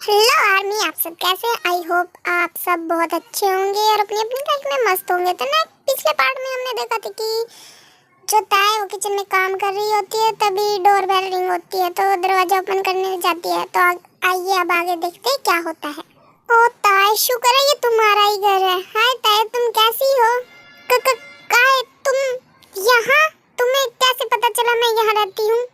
Hello army, आप सब कैसे हैं? आई होप आप सब बहुत अच्छे होंगे और अपनी अपनी लाइफ में मस्त होंगे। तो ना, पिछले पार्ट में हमने देखा था कि जो ताए वो किचन में काम कर रही होती है, तभी डोर बेल रिंग होती है तो दरवाजा ओपन करने जाती है। तो आइए अब आगे देखते हैं क्या होता है। ओ ताए, शुक्र है ये तुम्हारा ही घर है। हाय ताए, तुम कैसी हो? काहे तुम यहाँ? तुम्हें कैसे पता चला मैं यहाँ रहती हूँ?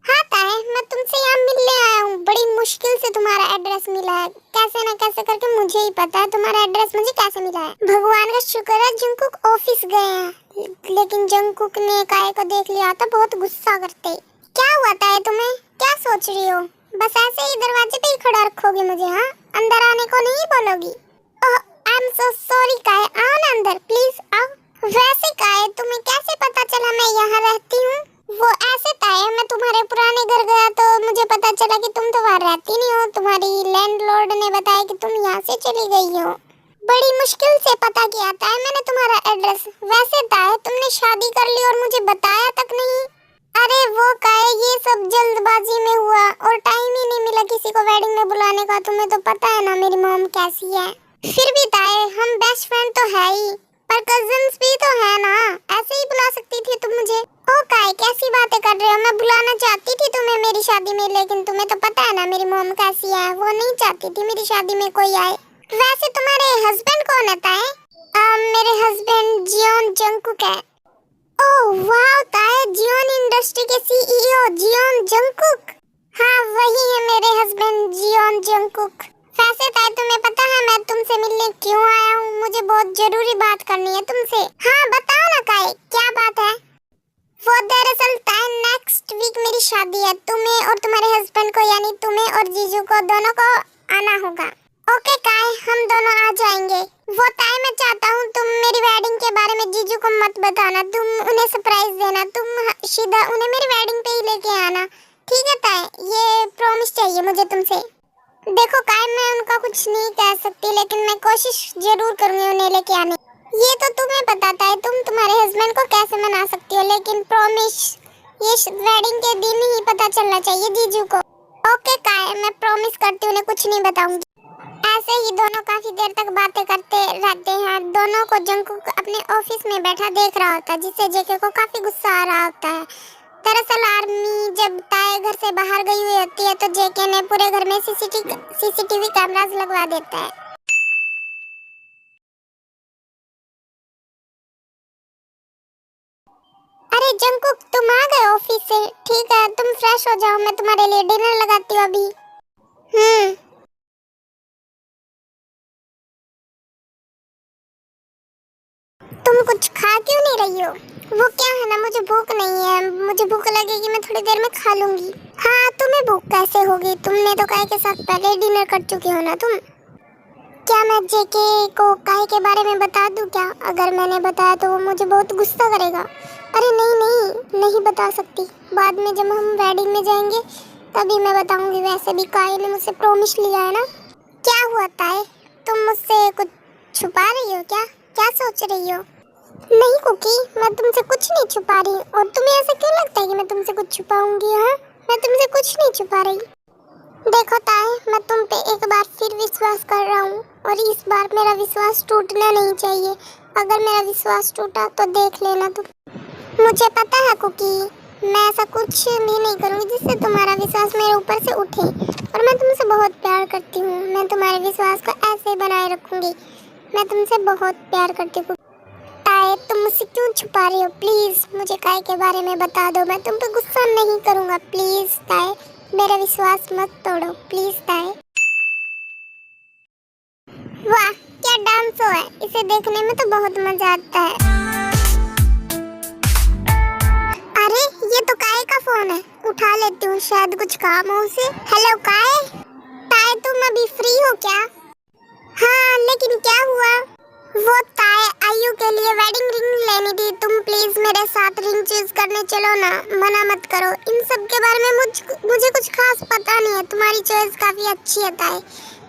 हाँ ताए, मैं तुमसे यहाँ मिलने आया हूँ। बड़ी मुश्किल से तुम्हारा एड्रेस मिला है। कैसे ना कैसे करके मुझे ही पता है तुम्हारा एड्रेस मुझे कैसे मिला है। भगवान का शुक्र है जंगकुक ऑफिस गए हैं, लेकिन जंगकुक ने काय को देख लिया था, बहुत गुस्सा करते। क्या हुआ ताए तुम्हें? क्या सोच रही हो? बस ऐसे ही दरवाजे पे ही खड़ा रखोगे मुझे? हाँ, अंदर आने को नहीं बोलोगी? ओह, आई एम सो सॉरी काय, आओ ना अंदर प्लीज आओ। वैसे काय, तुम्हें कैसे पता चला मैं यहाँ रहती हूँ? वो ऐसे ताए, मैं तुम्हारे पुराने घर गया तो मुझे पता चला कि तुम तो वहाँ रहती नहीं हो। तुम्हारी लैंडलॉर्ड ने बताया कि तुम यहाँ से चली गई हो। बड़ी मुश्किल से पता किया ताए मैंने तुम्हारा एड्रेस। वैसे ताए, तुमने शादी कर ली और मुझे बताया तक नहीं। अरे वो काहे, ये सब जल्दबाजी में हुआ और टाइम ही नहीं मिला किसी को वेडिंग में बुलाने का। तुम्हें तो पता है ना मेरी मॉम कैसी है। फिर भी ताए, हम बेस्ट फ्रेंड तो है ही, पर कजिन्स भी तो है ना। ऐसे ही बुला सकती थी तुम मुझे। ओ काय, कैसी बातें कर रहे हो? मैं बुलाना चाहती थी तुम्हें मेरी शादी में, लेकिन तुम्हें तो पता है ना मेरी मॉम कैसी है। वो नहीं चाहती थी मेरी शादी में कोई आए। वैसे तुम्हारे हस्बैंड कौन है ताए? मेरे हस्बैंड जियोन जंगकुक है। ओह वाह ताए, जियोन इंडस्ट्री के सीईओ जियोन जंगकुक। हाँ, वही है मेरे हस्बैंड जियोन जंगकुक। वैसे ताए, तुम्हें पता है मैं तुमसे मिलने क्यों आया हूँ? मुझे बहुत जरूरी बात करनी है तुमसे। हाँ बताओ ना काय, क्या बात है? वो दरअसल ताए, नेक्स्ट वीक मेरी शादी है। तुम्हें और तुम्हारे हस्बैंड को, यानी तुम्हें और जीजू को, दोनों को आना होगा। ओके काय, हम दोनों आ जाएंगे। वो ताए, मैं चाहता हूँ तुम मेरी वेडिंग के बारे में जीजू को मत बताना। तुम उन्हें सरप्राइज देना। तुम सीधा उन्हें मेरी वेडिंग पे ही लेके आना, ठीक है ताए? ये प्रॉमिस चाहिए मुझे तुमसे। देखो काय, मैं उनका कुछ नहीं कह सकती, लेकिन मैं कोशिश जरूर करूंगी उन्हें लेके आने। ये तो तुम्हें पता है, तुम तुम्हारे हस्बैंड को कैसे मना सकती हो, लेकिन प्रॉमिस ये वेडिंग के दिन ही पता चलना चाहिए जीजू को। ओके काय, मैं प्रॉमिस करती हूँ उन्हें कुछ नहीं बताऊंगी। ऐसे ही दोनों काफी देर तक बातें करते रहते हैं। दोनों को जंगकुक अपने ऑफिस में बैठा देख रहा होता है, जिससे जेके को काफी गुस्सा आ रहा होता है। दरअसल आर्मी जब ताए घर से बाहर गई हुई होती है तो जेके ने पूरे घर में सीसीटीवी कैमरास लगवा देता है। अरे जंगकुक, तुम आ गए ऑफिस से? ठीक है, तुम फ्रेश हो जाओ, मैं तुम्हारे लिए डिनर लगाती हूँ अभी। तुम कुछ खा क्यों नहीं रही हो? वो क्या है ना, मुझे भूख नहीं है। मुझे भूख लगेगी, मैं थोड़ी देर में खा लूंगी। हाँ, तुम्हें भूख कैसे होगी? तुमने तो काय के साथ पहले डिनर कर चुकी हो ना तुम। क्या मैं जेके को काय के बारे में बता दूं क्या? अगर मैंने बताया तो वो मुझे बहुत गुस्सा करेगा। अरे नहीं नहीं, नहीं बता सकती। बाद में जब हम वेडिंग में जाएंगे तभी मैं बताऊंगी। वैसे भी काय ने मुझसे प्रॉमिस लिया है ना। क्या हुआ ताए, तुम मुझसे कुछ छुपा रही हो क्या? क्या सोच रही हो? नहीं कुकी, मैं तुमसे कुछ नहीं छुपा रही। और तुम्हें ऐसा क्यों लगता है कि मैं तुमसे कुछ छुपाऊंगी? हाँ, मैं तुमसे कुछ नहीं छुपा रही। देखो ताए, मैं तुम पे एक बार फिर विश्वास कर रहा हूँ और इस बार मेरा विश्वास टूटना नहीं चाहिए। अगर मेरा विश्वास टूटा तो देख लेना तुम। मुझे पता है कुकी, मैं ऐसा कुछ भी नहीं करूँगी जिससे तुम्हारा विश्वास मेरे ऊपर से उठे। और मैं तुमसे बहुत प्यार करती हूँ। मैं तुम्हारे विश्वास को ऐसे बनाए रखूँगी। मैं तुमसे बहुत प्यार करती हूँ। ताए, तुम मुझसे क्यों छुपा रही हो? प्लीज मुझे काय के बारे में बता दो। मैं तुम पे गुस्सा नहीं करूँगा। प्लीज ताए, मेरा विश्वास मत तोड़ो प्लीज ताए। वाह, क्या डांस है! इसे देखने में तो बहुत मजा आता है। अरे ये तो काय का फोन है, उठा लेती हूँ, शायद कुछ काम हो उसे। हेलो काय। ताए, तुम अभी फ्री हो क्या? हाँ, लेकिन क्या हुआ? वो ताए, आयु के लिए वेडिंग रिंग लेनी थी। तुम प्लीज मेरे साथ रिंग चूज करने चलो ना, मना मत करो। इन सब के बारे में मुझे कुछ खास पता नहीं है। तुम्हारी चॉइस काफी अच्छी है ताए,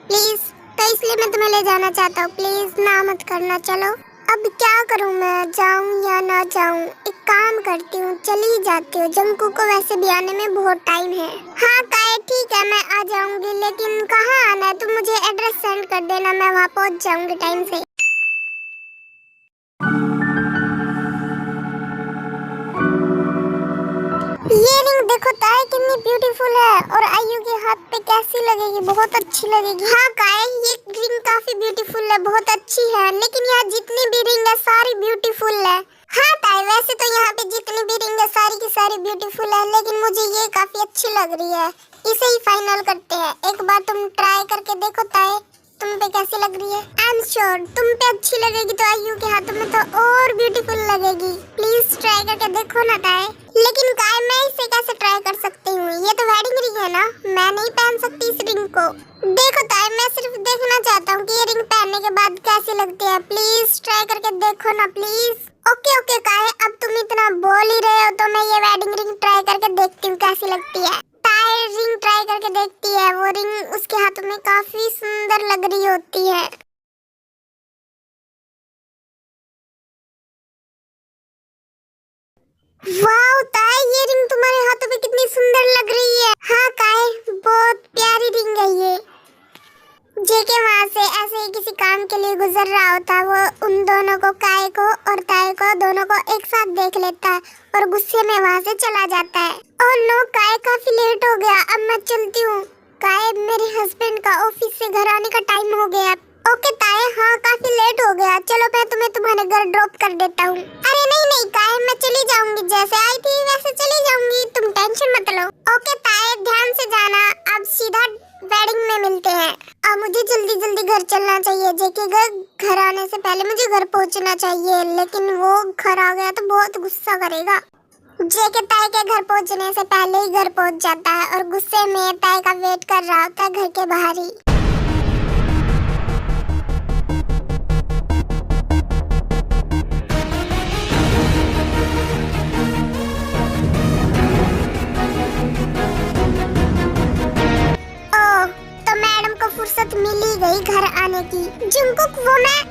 प्लीज। तो इसलिए मैं तुम्हें ले जाना चाहता हूँ। प्लीज ना मत करना, चलो अब क्या करूं मैं, जाऊं या ना जाऊं? एक काम करती हूँ, चली जाती हूँ। जंकू को वैसे भी आने में बहुत टाइम है। हाँ काए ठीक है, मैं आ जाऊंगी, लेकिन कहाँ आना है? तुम मुझे एड्रेस सेंड कर देना, मैं वहाँ पहुँच जाऊंगी टाइम से। ये रिंग देखो ताए कितनी ब्यूटीफुल है, और आयु के हाथ पे कैसी लगेगी, बहुत अच्छी लगेगी। हाँ काए ये रिंग काफी ब्यूटीफुल है, बहुत अच्छी है, लेकिन यहाँ जितनी भी रिंग है सारी ब्यूटीफुल है। हाँ ताए वैसे तो यहाँ पे जितनी भी रिंग है सारी की सारी ब्यूटीफुल है, लेकिन मुझे ये काफी अच्छी लग रही है, इसे ही फाइनल करते हैं। एक बार तुम ट्राई करके देखो ताए, तुम पे कैसी लग रही है? आई एम श्योर तुम पे अच्छी लगेगी तो आयु के हाथों में तो और ब्यूटीफुल लगेगी। प्लीज ट्राई करके देखो ना ताए। लेकिन काय मैं इसे कैसे ट्राई कर सकती हूँ? ये तो वेडिंग रिंग है ना, मैं नहीं पहन सकती इस रिंग को। देखो ताए मैं सिर्फ देखना चाहता हूँ कि ये रिंग पहनने के बाद कैसी लगती है। प्लीज ट्राई करके देखो ना प्लीज। ओके ओके काय, अब तुम इतना बोल ही रहे हो तो मैं ये वेडिंग रिंग ट्राई करके देखती हूँ कैसी लगती है। ताए रिंग ट्राई करके देखती है, वो रिंग उसके हाथों में काफी सुंदर लग रही होती है। वाओ ताए ये रिंग तुम्हारे हाथों में कितनी सुंदर लग रही है। हाँ काय बहुत प्यारी रिंग है ये। जेके वहाँ से ऐसे ही किसी काम के लिए गुजर रहा होता, वो उन दोनों को, काय को और ताए को, दोनों को एक साथ देख लेता है और गुस्से में वहाँ से चला जाता है। और नो काय काफी लेट हो गया, अब मैं चलती हूँ। काय मेरे हस्बैंड का ऑफिस से घर आने का टाइम हो गया। ओके ताए हाँ काफी लेट हो गया, चलो मैं तुम्हें तुम्हारे घर ड्रॉप कर देता हूँ। अरे नहीं नहीं काय मैं चली जाऊंगी, जैसे आई थी वैसे चली जाऊंगी, तुम टेंशन मत लो। ओके ताए ध्यान से जाना, अब सीधा वेडिंग में मिलते हैं। अब मुझे जल्दी जल्दी घर चलना चाहिए, जेके घर आने से पहले मुझे घर पहुंचना चाहिए, लेकिन वो घर आ गया तो बहुत गुस्सा करेगा। जेके ताए के घर पहुंचने से पहले ही घर पहुंच जाता है और गुस्से में ताए का वेट कर रहा होता है घर के बाहर ही। फुर्सत मिल ही गई घर आने की। जंकुक वो मैं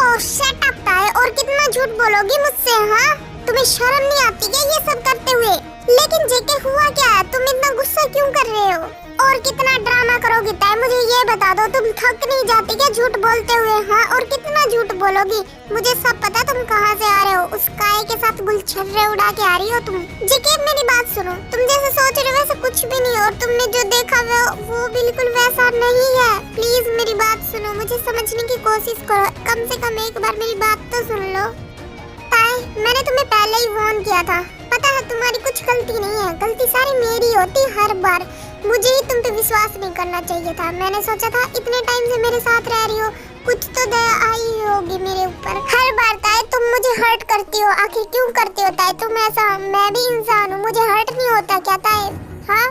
ओह शट अप ताए, और कितना झूठ बोलोगी मुझसे? हाँ तुम्हें शर्म नहीं आती क्या ये सब करते हुए? लेकिन जेके हुआ क्या है, तुम इतना गुस्सा क्यों कर रहे हो? और कितना ड्रामा करोगी ताए, मुझे ये बता दो, तुम थक नहीं जाती क्या झूठ बोलते हुए? हाँ और कितना झूठ बोलोगी? मुझे सब पता तुम कहाँ से आ रहे हो, उस काय के साथ गुलछर्रे उड़ा के आ रही हो तुम। जेके मेरी बात सुनो, तुम जैसे सोच रहे हो वैसे कुछ भी नहीं, और तुमने जो देखा वो बिल्कुल वैसा नहीं है। प्लीज मेरी बात सुनो, मुझे समझने की कोशिश करो, कम से कम एक बार मेरी बात तो सुन लो। ताए मैंने तुम्हें पहले ही वार्न किया था, पता है तुम्हारी कुछ गलती नहीं है, गलती सारी मेरी होती हर बार। मुझे ही तुम पे विश्वास नहीं करना चाहिए था। मैंने सोचा था इतने टाइम से मेरे साथ रह रही हो, कुछ तो दया आई होगी मेरे ऊपर। हर बार ताए तुम मुझे हर्ट करती हो, आखिर क्यों करती हो ताए तुम ऐसा? मैं भी इंसान हूँ, मुझे हर्ट नहीं होता क्या ताए? हाँ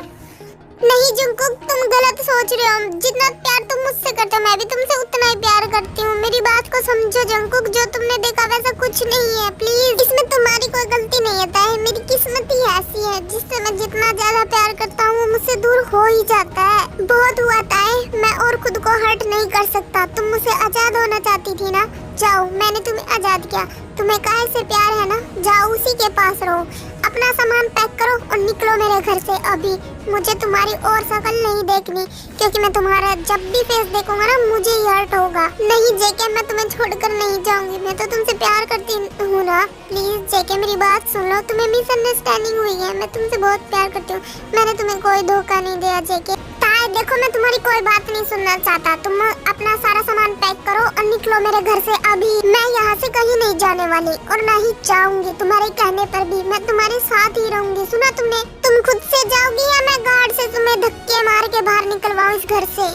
नहीं जंकुक तुम गलत सोच रहे हो, जितना प्यार तुम मुझसे करते हो मैं भी तुमसे उतना ही प्यार करती हूँ। मेरी बात को समझो जंकुक, जो तुमने देखा वैसा कुछ नहीं है, प्लीज इसमें तुम्हारी कोई गलती नहीं है ताए, मेरी किस्मत ही ऐसी है, जिससे मैं जितना ज्यादा प्यार करता हूँ वो मुझसे दूर हो ही जाता है। बहुत हुआ ताए, मैं और खुद को हर्ट नहीं कर सकता। तुम मुझसे आजाद होना चाहती थी ना, जाओ मैंने तुम्हें आजाद किया। तुम्हें काहे से प्यार है ना, जाओ उसी के पास रहो, अपना सामान पैक करो और निकलो मेरे घर से अभी। मुझे तुम्हारी और शक्ल नहीं देखनी, क्योंकि मैं तुम्हारा जब भी फेस देखूंगा ना मुझे ही हर्ट होगा। नहीं जेके मैं तुम्हें छोड़कर नहीं जाऊंगी, मैं तो तुमसे प्यार करती हूँ ना। प्लीज जेके मेरी बात सुन लो, तुम्हें मिसअंडरस्टैंडिंग हुई है, मैं तुमसे बहुत प्यार करती हूँ, मैंने तुम्हें कोई धोखा नहीं दिया जेके। ताए देखो मैं तुम्हारी कोई बात नहीं सुनना चाहता, तुम अपना सारा सामान पैक करो और निकलो मेरे घर से अभी। मैं यहाँ से कहीं नहीं जाने वाली और ना ही जाऊंगी, तुम्हारे कहने पर भी मैं तुम्हारे साथ ही रहूंगी। सुना तुमने? तुम खुद से जाओगी या मैं गार्ड से तुम्हें धक्के मार के बाहर निकलवाऊं इस घर से?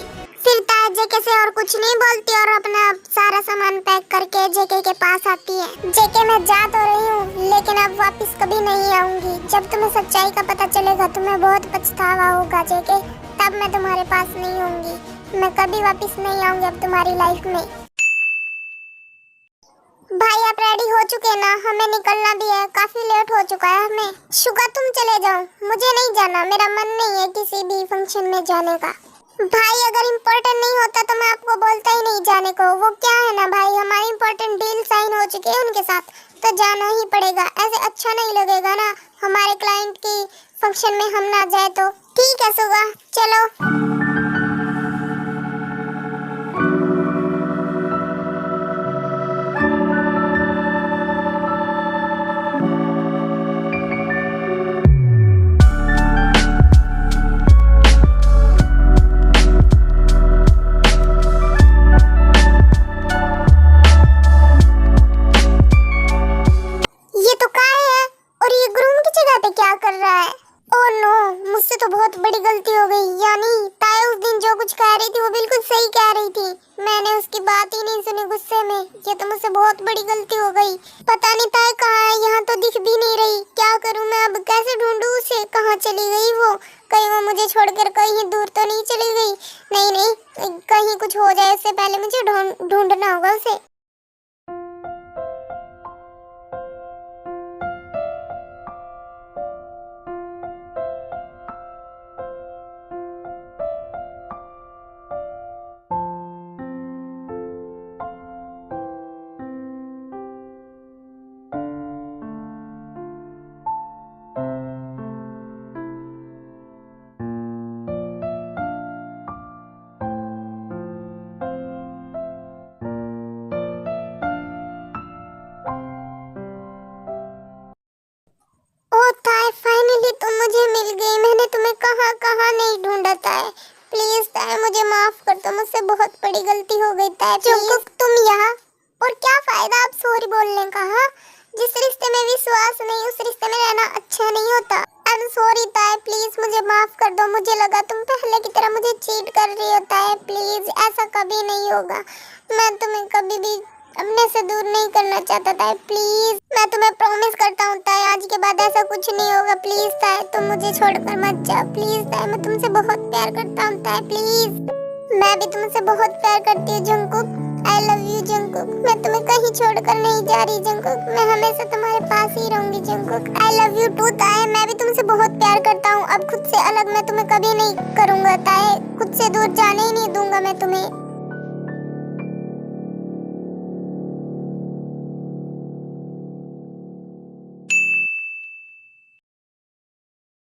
फिर ताए जेके से और कुछ नहीं बोलती और अपना सारा सामान पैक करके जेके के पास आती है। जेके मैं जा तो रही हूँ, लेकिन अब वापस कभी नहीं आऊंगी। जब तुम्हें सच्चाई का पता चलेगा तुम्हें बहुत पछतावा होगा जेके, तब मैं तुम्हारे पास नहीं होंगी, मैं कभी वापस नहीं आऊंगी अब तुम्हारी लाइफ में। भाई आप रेडी हो चुके ना? हमें निकलना भी है, काफी लेट हो चुका है हमें। शुगा तुम चले जाओ, मुझे नहीं जाना, मेरा मन नहीं है किसी भी फंक्शन में जाने का। भाई अगर इम्पोर्टेंट नहीं होता तो मैं आपको बोलता ही नहीं जाने को। वो क्या है ना भाई, हमारी इंपॉर्टेंट डील साइन हो चुकी है उनके साथ, तो जाना ही पड़ेगा। ऐसे अच्छा नहीं लगेगा ना हमारे क्लाइंट की फंक्शन में हम ना जाए तो। ठीक है सुगा, चलो। ये तो काय है, और ये ग्रूम की जगह पे क्या कर रहा है? ओह नो, मुझसे तो बहुत बड़ी गलती हो गई। यानी ताया उस दिन जो कुछ कह रही थी वो बिल्कुल सही कह रही थी, मैंने उसकी बात ही नहीं सुनी गुस्से में। ये तो मुझसे बहुत बड़ी गलती हो गई। पता नहीं ताया कहाँ है, यहाँ तो दिख भी नहीं रही। क्या करूँ मैं अब, कैसे ढूंढूं उसे? कहाँ चली गई वो? कहीं वो मुझे छोड़कर कहीं दूर तो नहीं चली गई? नहीं नहीं, कहीं कुछ हो जाए उससे पहले मुझे ढूंढना होगा उसे। ओ ताए, फाइनली तुम मुझे मिल गई। मैंने तुम्हें कहाँ कहाँ नहीं ढूंढा ताए। प्लीज ताए मुझे माफ कर दो, मुझसे बहुत बड़ी गलती हो गई ताए। जंगकुक तुम यहाँ, और क्या फायदा अब सॉरी बोलने का? हाँ, जिस रिश्ते में विश्वास नहीं उस रिश्ते में रहना अच्छा नहीं होता। आई एम सॉरी ताए, प्लीज मुझे माफ कर दो। मुझे लगा तुम पहले की तरह मुझे चीट कर रही हो ताए। प्लीज ऐसा कभी नहीं होगा। मैं तुम्हें कभी भी अपने से दूर नहीं करना चाहता ताए। प्लीज मैं तुम्हें प्रॉमिस करता हूँ ताए, आज के बाद ऐसा कुछ नहीं होगा। प्लीज ताए तुम मुझे छोड़कर मत जाओ। प्लीज ताए, मैं तुमसे बहुत प्यार करता हूँ ताए। प्लीज मैं भी तुमसे बहुत प्यार करती हूँ Jungkook. I love you Jungkook. मैं तुम्हें कहीं छोड़कर नहीं जा रही जंगकुक, मैं हमेशा तुम्हारे पास ही रहूंगी Jungkook. I love you too Tae, मैं भी तुमसे बहुत प्यार करता हूँ। अब खुद से अलग मैं तुम्हें कभी नहीं करूँगा ताए, खुद से दूर जाने ही नहीं दूंगा मैं तुम्हें।